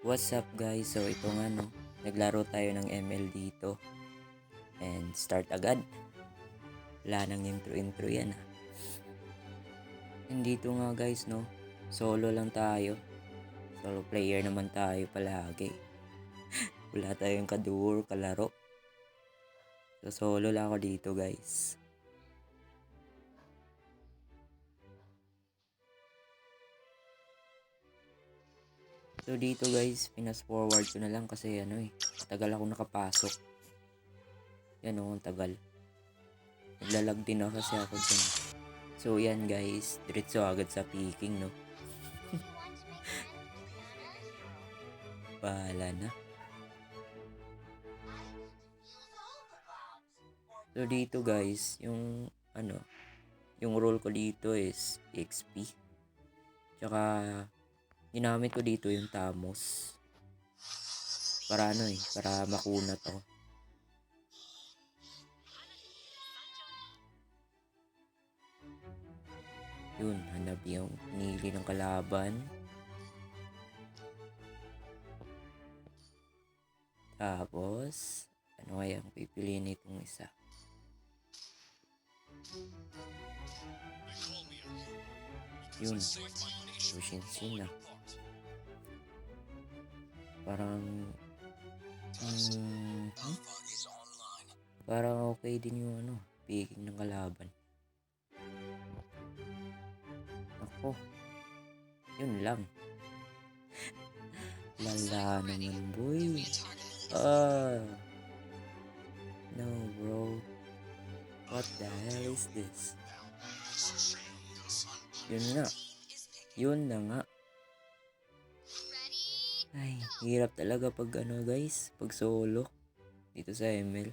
What's up guys? So ito nga no, naglaro tayo ng ML dito. And start agad. Wala nang intro yan ah. And dito nga guys no, solo lang tayo. Solo player naman tayo palagi. Wala tayong kaduo, kalaro. So solo lang ako dito guys. So dito guys, pinas forward ko na lang kasi tagal ako nakapasok. Yan o, ang tagal. Naglalag din ako kasi ako dyan. So yan guys, diretso agad sa picking no. Bahala na. So dito guys, yung role ko dito is XP. Tsaka ginamit ko dito yung Tamos. Para para makunat ako. Yun, hanap yung pinili ng kalaban. Tapos, ano kaya ang pipiliin itong isa? Yun, Roshinsin na. Parang, parang okay din yung picking ng kalaban. Ako, yun lang. Lala naman boy. No bro. What the hell is this? Yun na nga. Ay, hirap talaga pag guys, pag solo dito sa ML.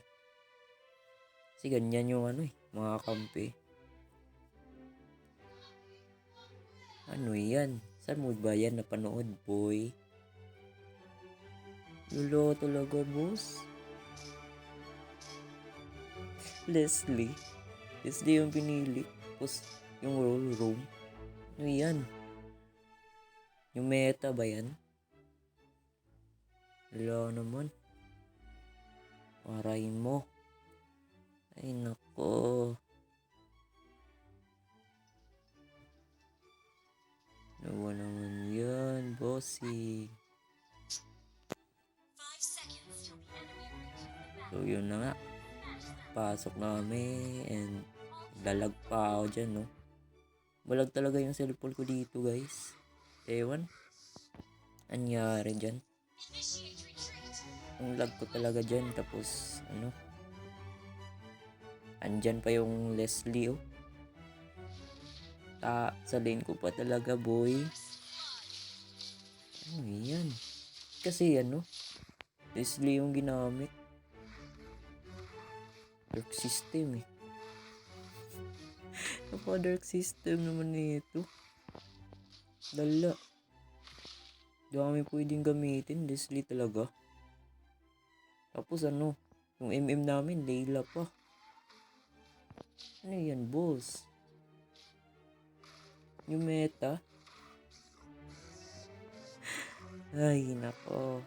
Kasi ganyan yung mga kampi. Ano yan? Saan mo ba yan napanood, boy? Lulo talaga, boss. Leslie yung pinili. Tapos yung room. Ano yan? Yung meta ba yan? Wala naman. Waray mo. Ay nako. Nawa naman yan, bossy. So yun na nga. Pasok na kami and lalag pa ako dyan, no. Balag talaga yung cellphone ko dito, guys. Ewan. Anyari dyan. Ang lag ko talaga dyan. Tapos, andyan pa yung Leslie, oh. Sa lane ko pa talaga, boy. Ano yan? Kasi Leslie yung ginamit. Dark system, eh. Dark system naman nito. Dala. Dami pwedeng gamitin. Leslie talaga. Tapos yung MM namin, Layla pa. Ano yan, boss? Yung meta. Ay, nako.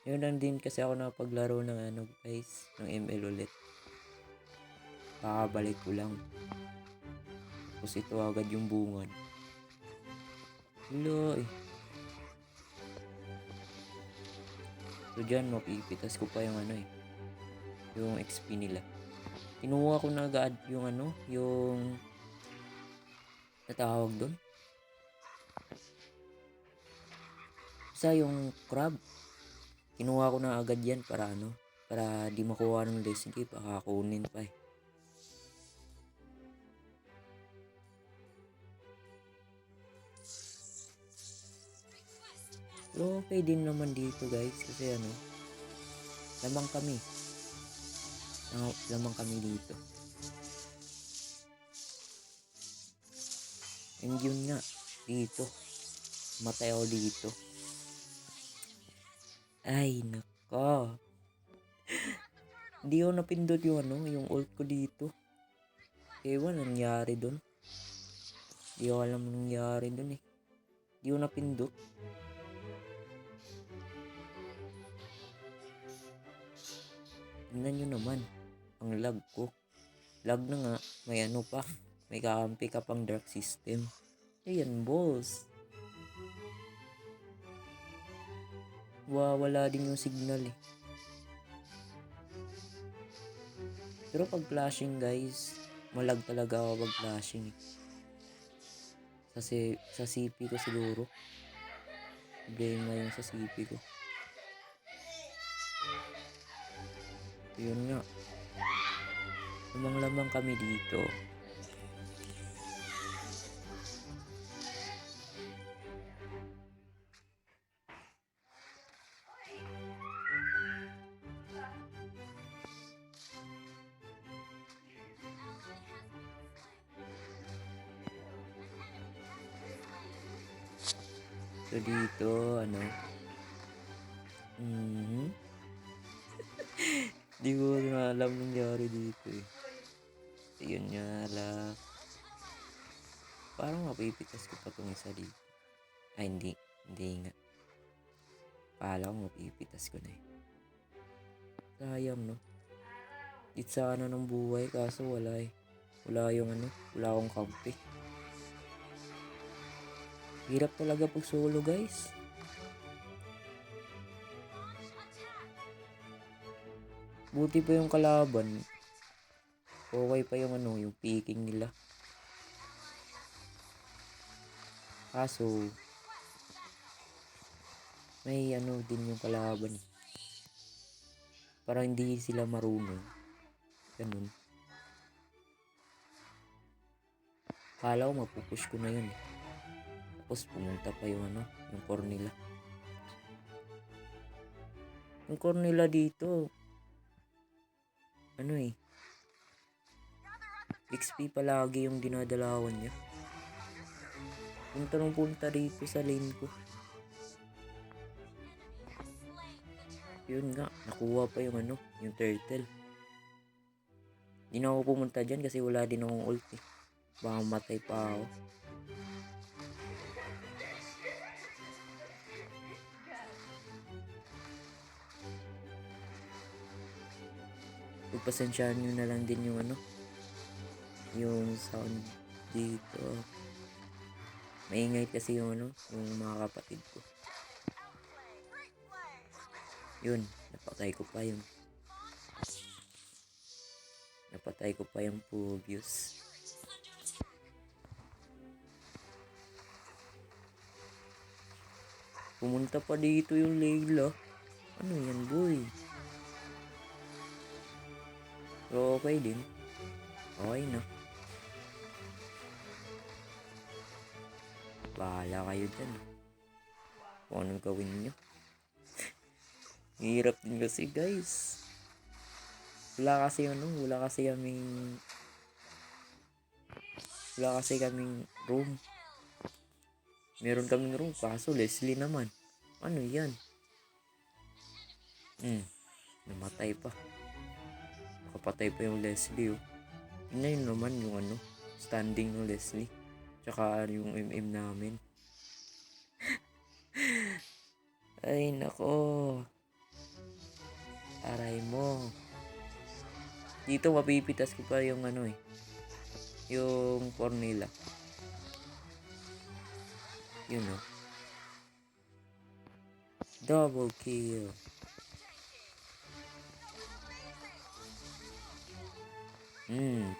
Yun lang din kasi ako napaglaro ng guys, ng ML ulit. Kakabalik ko lang. Tapos ito agad yung bungad. Hello eh. So dyan, mapipitas ko pa yung yung XP nila. Kinuha ko na agad yung yung natawag doon. Isa yung crab. Kinuha ko na agad yan para para di makuha ng Leslie, baka kunin pa eh. Pero okay din naman dito guys kasi lamang kami. Lamang kami dito. And yun nga, dito. Matay ako dito. Ay, nako. Hindi ko napindot yung ult ko dito. Ewan, nangyari dun. Hindi ko alam nangyari dun eh. Hindi ko napindot. Tingnan nyo naman. Ang lag ko. Lag na nga. May ano pa. May kakampi ka pang dark system. Ayan, boss. Wala din yung signal eh. Pero pag flashing guys, malag talaga ako pag flashing eh. Sa CP ko siguro. Problema yung sa CP ko. Yun nga. Lamang-lamang kami dito. So dito, ano? Di ko na alam nangyari dito eh. Yun nga lang. Parang mapipitas ko pa itong isa dito. Ay, hindi. Hindi nga. Kala ko mapipitas ko na eh. Sayang, no? It sana ng buhay, kaso wala eh. Wala yung ano, wala akong kampi. Hirap talaga pag solo, guys. Buti pa yung kalaban. Okay pa yung ano, yung picking nila. Kaso, may ano din yung kalaban. Parang hindi sila marunong. Ganun. Kala ko mapupush ko na yun eh. Tapos pumunta pa yung ano, yung core nila. Yung core nila dito, ano eh, XP palagi yung dinadalawan niya. Punta nung punta dito sa lane ko. Yun nga, nakuha pa yung ano, yung turtle. Di na ako pumunta dyan kasi wala din akong ult eh. Baka matay pa ako. Pagpasensyaan nyo na lang din yung ano, yung sound dito. Maingay kasi yung ano, yung mga kapatid ko. Yun, napatay ko pa yung Phobius. Pumunta pa dito yung Layla. Ano yan, boy? So, okay din. Okay na. Bahala kayo dyan. Kung anong gawin nyo. Hirap din kasi, guys. Wala kasi kaming room. Meron kaming room, kaso Leslie naman. Ano yan? Namatay pa. Nakapatay pa yung Leslie, oh. Tingnan yun naman yung ano, standing ng Leslie. Tsaka yung MM namin. Ay, nako. Aray mo. Dito mapipitas ko pa yung ano eh. Yung Cornela. You know. Double kill.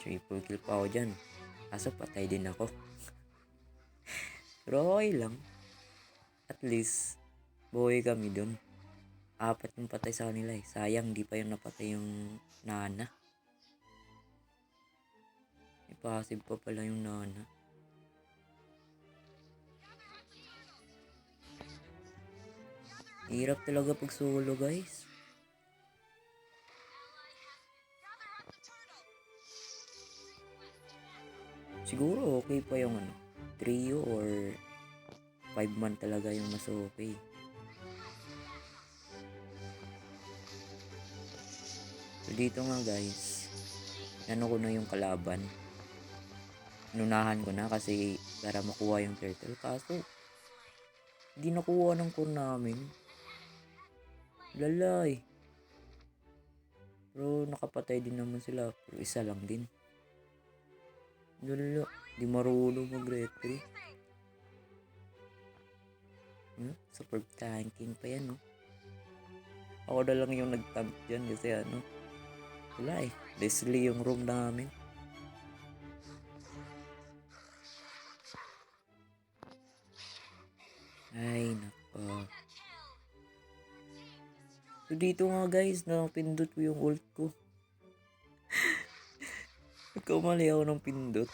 Triple kill pa ako dyan. Kaso patay din ako. Pero okay lang. At least, buhay kami dun. 4 yung patay sa kanila eh. Sayang, di pa yung napatay yung Nana. May passive pa pala yung Nana. Hirap talaga pag solo, guys. Siguro okay pa yung ano, trio or 5-man talaga yung mas okay. So dito nga guys, ano ko na yung kalaban. Inunahan ko na kasi para makuha yung turtle. Kaso, hindi nakuha ng core namin. Lalay. Pero nakapatay din naman sila. Pero isa lang din. Lalo, di marunong mag-referee. Super tanking pa yan, no? Ako na lang yung nag-tank dyan kasi ano. Wala eh. Leslie yung room namin. Ay, nako. So dito nga guys, napindot ko yung ult ko. Nagkamali ako ng pindot.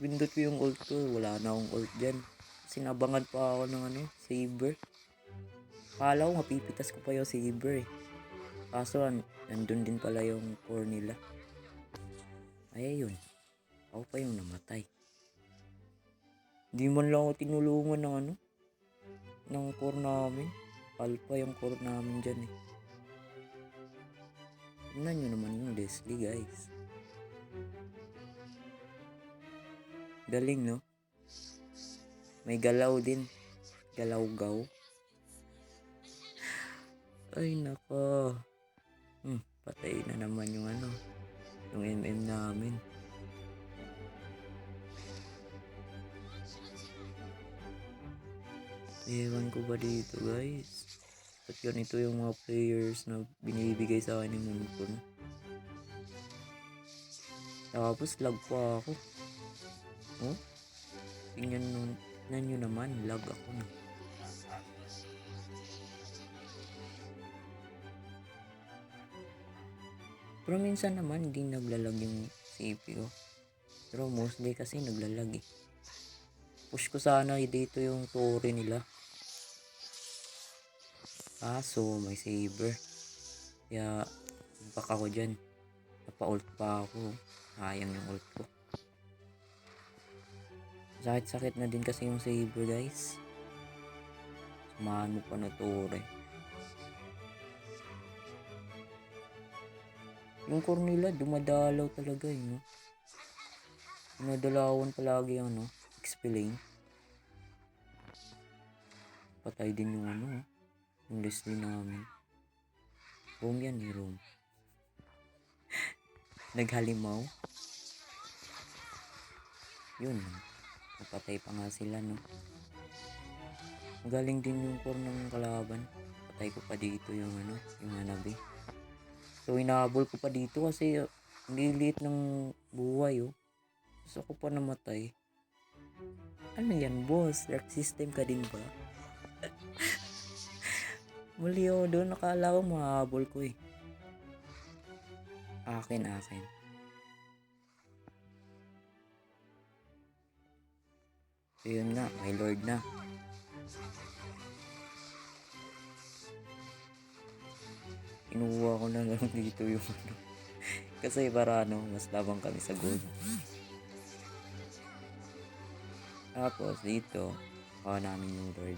Pindot ko yung ult ko, wala na akong ult dyan. Sinabangan pa ako ng ano, saber. Akala ko mapipitas ko pa yung saber eh. Kaso nandun din pala yung core nila. Ay ayun, ako pa yung namatay. Di man lang ako tinulungan ng ano, ng core namin. Alpha yung core namin dyan eh. Tignan nyo naman yung Leslie guys. Galing no? May galaw din. Galaw-gaw. Ay nako. Patay na naman yung ano. Yung MM namin. Ewan ko ba dito guys. At ganito yung mga players na binibigay sa akin ng Moonton. Tapos lag pa ako. Oh? Tingnan nyo naman, lag ako na. Pero minsan naman hindi naglalag yung CPU. Pero mostly kasi naglalag eh. Push ko sana dito yung torre nila. Kaso may saber. Kaya back ako dyan. Napa-ult pa ako. Sayang yung ult ko. Sakit-sakit na din kasi yung saber guys. Samahan mo pa na torre. Yung core nila dumadalaw talaga eh. No? Pinadalawan palagi yung ano, XP lane. Patay din yung ano, yung Leslie namin. Room yan eh, room. Naghalimaw. Yun, napatay pa nga sila no. Magaling din yung core ng kalaban. Patay ko pa dito yung ano, yung Hanabi. So inahabol ko pa dito kasi ang liit ng buhay oh. So ako pa namatay. Ano yan boss? Dark system ka din ba? Muli ako doon, nakala ko mahabol ko eh. Akin. So yun nga, my lord na. Inuha ko na lang dito yung ano. Kasi para ano, mas labang kami sa gold. Tapos dito, kuha namin yung lord.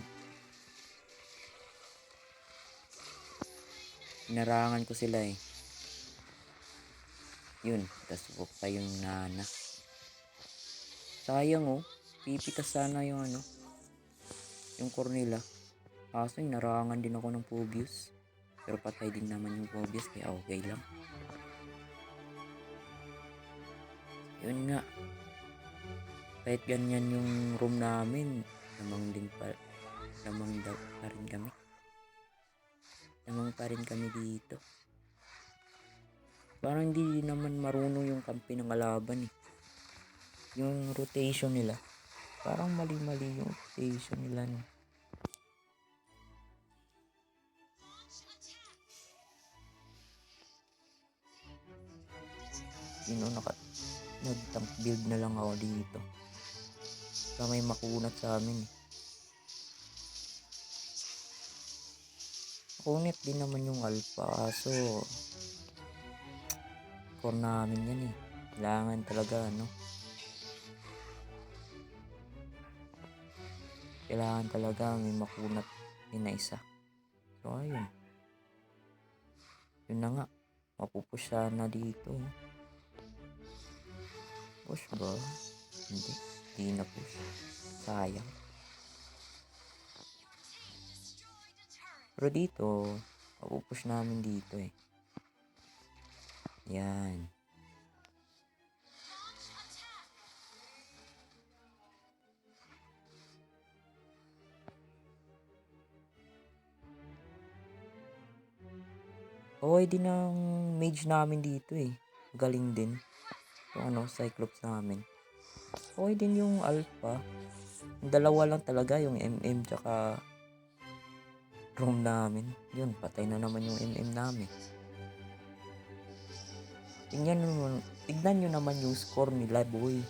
Inarangan ko sila eh. Yun, tas wag pa yung Nana. Sayang oh, pipitas sana yung ano, yung core nila. Kaso inarangan din ako ng Phobius. Pero patay din naman yung Phobius, kaya okay lang. Yun nga. Kahit ganyan yung room namin, lamang daw pa rin kami. Lamang pa rin kami dito. Parang hindi naman marunong yung kampi ng kalaban eh. Yung rotation nila, parang mali-mali yung rotation nila no. Yun o, nag-tank build na lang ako dito. Baka may makunat sa amin eh. Kunit din naman yung alpha, kaso core namin yan eh. Kailangan talaga ano. Kailangan talaga may makunat din na isa. So ayun. Yun na nga. Mapupush na dito. Push ba? Hindi na push. Sayang. Pero dito, mapupush namin dito eh. Yan. Okay din ang mage namin dito eh. Galing din. Yung Cyclops namin. Okay din yung alpha. Yung dalawa lang talaga, yung MM tsaka room namin. Yun, patay na naman yung MM namin. Tignan nyo naman yung score nila, boy.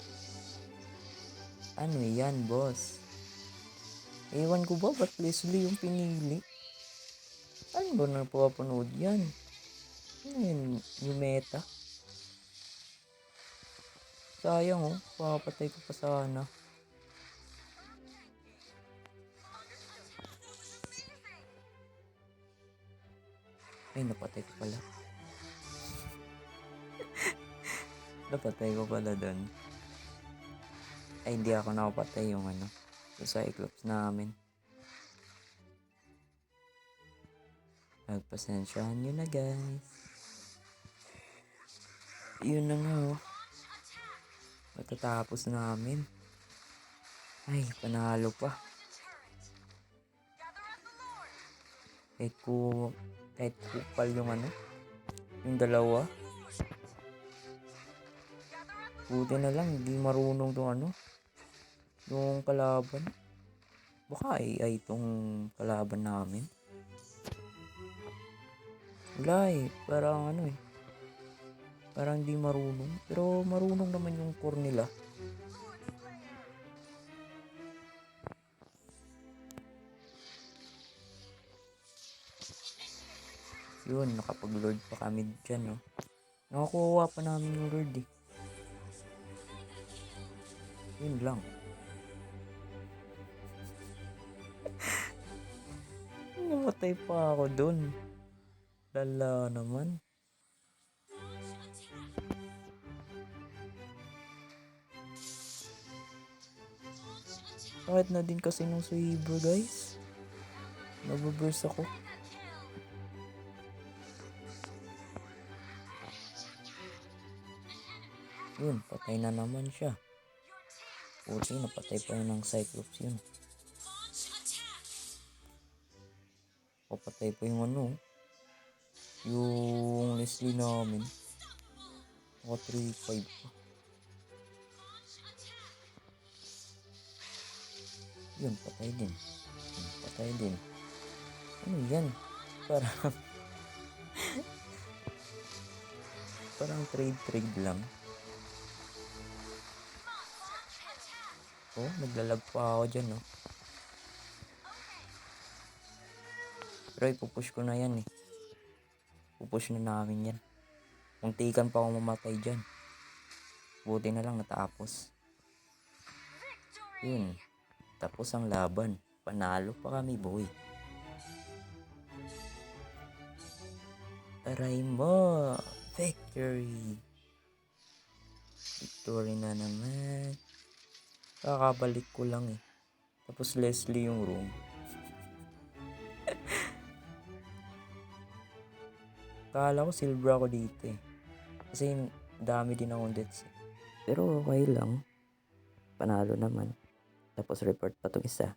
Ano yan, boss? Ewan ko ba, ba't Leslie yung pinili? Ano ba napapanood yan? Ano yun, yung meta? Sayang oh, papatay ko pa sana. Ay, napatay ko pala. Napatay ko pala doon. Ay, hindi ako nakapatay yung yung Cyclops namin. Pagpasensyahan nyo na, guys. Yun na nga oh. Matatapos namin. Ay, panalo pa. Kahit kupal yung yung dalawa. Buti na lang, hindi marunong yung kalaban. Baka AI itong kalaban namin. Wala eh, parang hindi marunong. Pero marunong naman yung core nila. Yun, nakapag-lord pa kami dyan, no. Nakakuha pa namin yung lord eh. Yun lang. Namatay pa ako dun. Lala naman. Kahit na din kasi nung Saber, guys. Nababurst ako. Yun, patay na naman siya. Puti, napatay pa yun ng Cyclops yun. Papatay pa yung yung Leslie namin. Naka 3-5 pa. Yun, patay din. Patay din. Ano yan? Parang trade lang. Oh, naglalag pa ako dyan, no. Pero ipupush ko na yan eh. Pupush na namin yan. Muntikan pa ako mamatay dyan. Buti na lang natapos. Yun. Tapos ang laban. Panalo pa kami, boy. Aray mo. Victory. Victory na naman. Kakabalik ko lang eh. Tapos Leslie yung room. Kala ko silver ako dito eh. Kasi dami din akong deaths eh. Pero okay lang. Panalo naman. Tapos report pa itong isa.